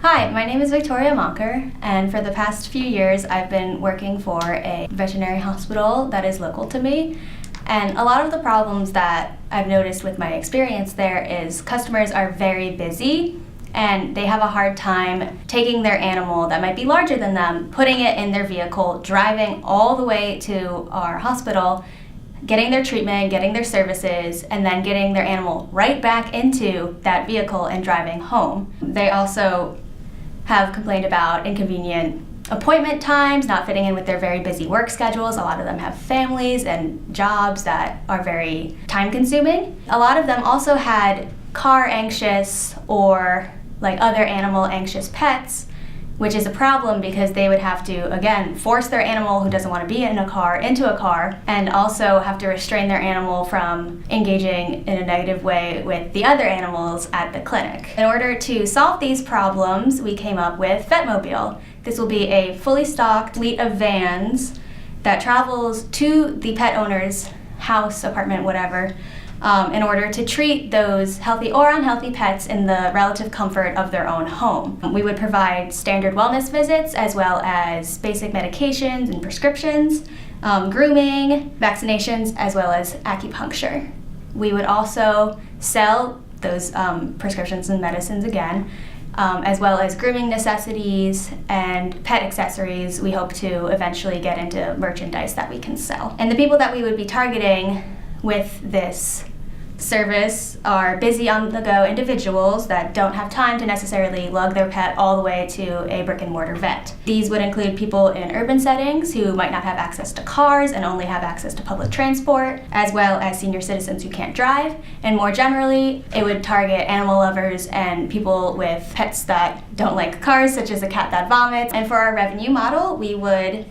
Hi, my name is Victoria Monker, and for the past few years I've been working for a veterinary hospital that is local to me. And a lot of the problems that I've noticed with my experience there is customers are very busy and they have a hard time taking their animal that might be larger than them, putting it in their vehicle, driving all the way to our hospital, getting their treatment, getting their services, and then getting their animal right back into that vehicle and driving home. They also have complained about inconvenient appointment times, not fitting in with their very busy work schedules. A lot of them have families and jobs that are very time consuming. A lot of them also had car anxious or like other animal anxious pets, which is a problem because they would have to, again, force their animal who doesn't want to be in a car into a car, and also have to restrain their animal from engaging in a negative way with the other animals at the clinic. In order to solve these problems, we came up with Vetmobile. This will be a fully stocked fleet of vans that travels to the pet owner's house, apartment, whatever, in order to treat those healthy or unhealthy pets in the relative comfort of their own home. We would provide standard wellness visits as well as basic medications and prescriptions, grooming, vaccinations, as well as acupuncture. We would also sell those prescriptions and medicines again, as well as grooming necessities and pet accessories. We hope to eventually get into merchandise that we can sell. And the people that we would be targeting with this service are busy on the go individuals that don't have time to necessarily lug their pet all the way to a brick and mortar vet. These would include people in urban settings who might not have access to cars and only have access to public transport, as well as senior citizens who can't drive. And more generally, it would target animal lovers and people with pets that don't like cars, such as a cat that vomits. And for our revenue model, we would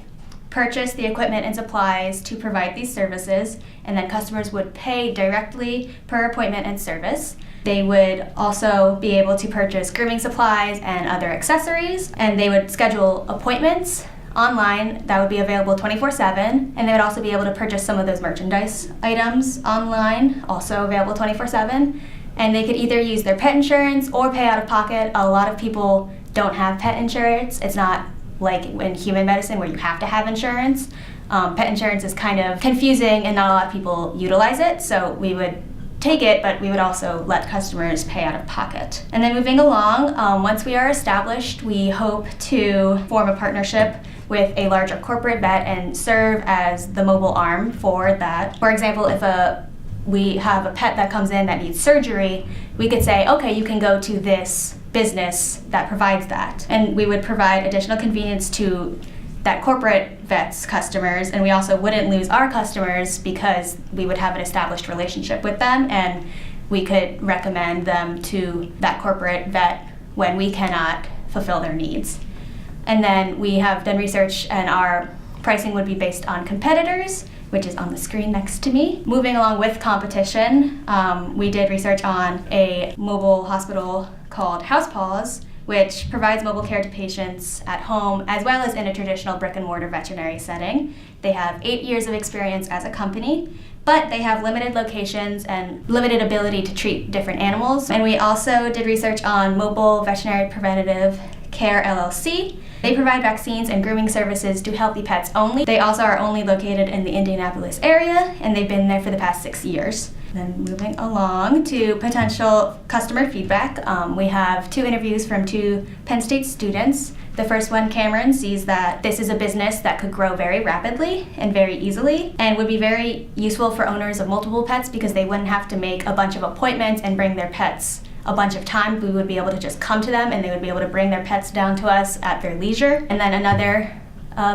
purchase the equipment and supplies to provide these services, and then customers would pay directly per appointment and service. They would also be able to purchase grooming supplies and other accessories, and they would schedule appointments online that would be available 24/7, and they would also be able to purchase some of those merchandise items online, also available 24/7, and they could either use their pet insurance or pay out of pocket. A lot of people don't have pet insurance. It's not like in human medicine where you have to have insurance. Pet insurance is kind of confusing and not a lot of people utilize it, so we would take it, but we would also let customers pay out of pocket. And then moving along, once we are established, we hope to form a partnership with a larger corporate vet and serve as the mobile arm for that. For example, if we have a pet that comes in that needs surgery, we could say, okay, you can go to this business that provides that. And we would provide additional convenience to that corporate vet's customers, and we also wouldn't lose our customers because we would have an established relationship with them, and we could recommend them to that corporate vet when we cannot fulfill their needs. And then we have done research, and our pricing would be based on competitors, which is on the screen next to me. Moving along with competition, we did research on a mobile hospital called Housepaws, which provides mobile care to patients at home as well as in a traditional brick and mortar veterinary setting. They have 8 years of experience as a company, but they have limited locations and limited ability to treat different animals. And we also did research on Mobile Veterinary Preventative Care LLC. They provide vaccines and grooming services to healthy pets only. They also are only located in the Indianapolis area, and they've been there for the past 6 years. Then moving along to potential customer feedback, we have 2 interviews from 2 Penn State students. The first one, Cameron, sees that this is a business that could grow very rapidly and very easily and would be very useful for owners of multiple pets because they wouldn't have to make a bunch of appointments and bring their pets a bunch of time. We would be able to just come to them and they would be able to bring their pets down to us at their leisure. And then another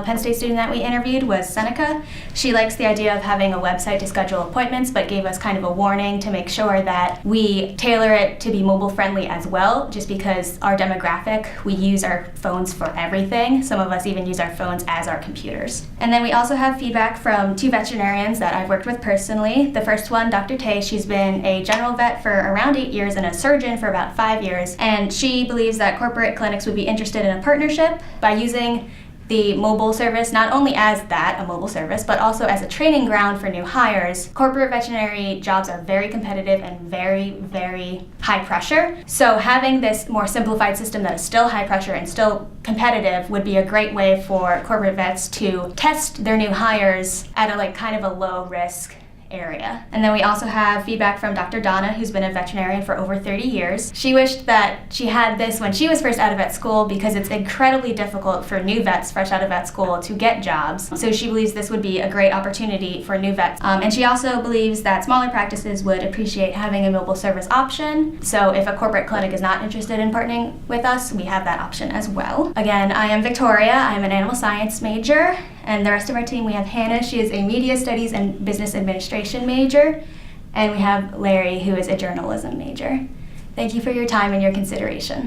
Penn State student that we interviewed was Seneca. She likes the idea of having a website to schedule appointments, but gave us kind of a warning to make sure that we tailor it to be mobile friendly as well, just because our demographic, we use our phones for everything. Some of us even use our phones as our computers. And then we also have feedback from 2 veterinarians that I've worked with personally. The first one, Dr. Tay, she's been a general vet for around 8 years and a surgeon for about 5 years, and she believes that corporate clinics would be interested in a partnership by using the mobile service not only as that, a mobile service, but also as a training ground for new hires. Corporate veterinary jobs are very competitive and very, very high pressure. So having this more simplified system that is still high pressure and still competitive would be a great way for corporate vets to test their new hires at a kind of a low risk area. And then we also have feedback from Dr. Donna, who's been a veterinarian for over 30 years. She wished that she had this when she was first out of vet school because it's incredibly difficult for new vets fresh out of vet school to get jobs. So she believes this would be a great opportunity for new vets. And she also believes that smaller practices would appreciate having a mobile service option. So if a corporate clinic is not interested in partnering with us, we have that option as well. Again, I am Victoria. I'm an animal science major. And the rest of our team, we have Hannah. She is a media studies and business administration major. And we have Larry, who is a journalism major. Thank you for your time and your consideration.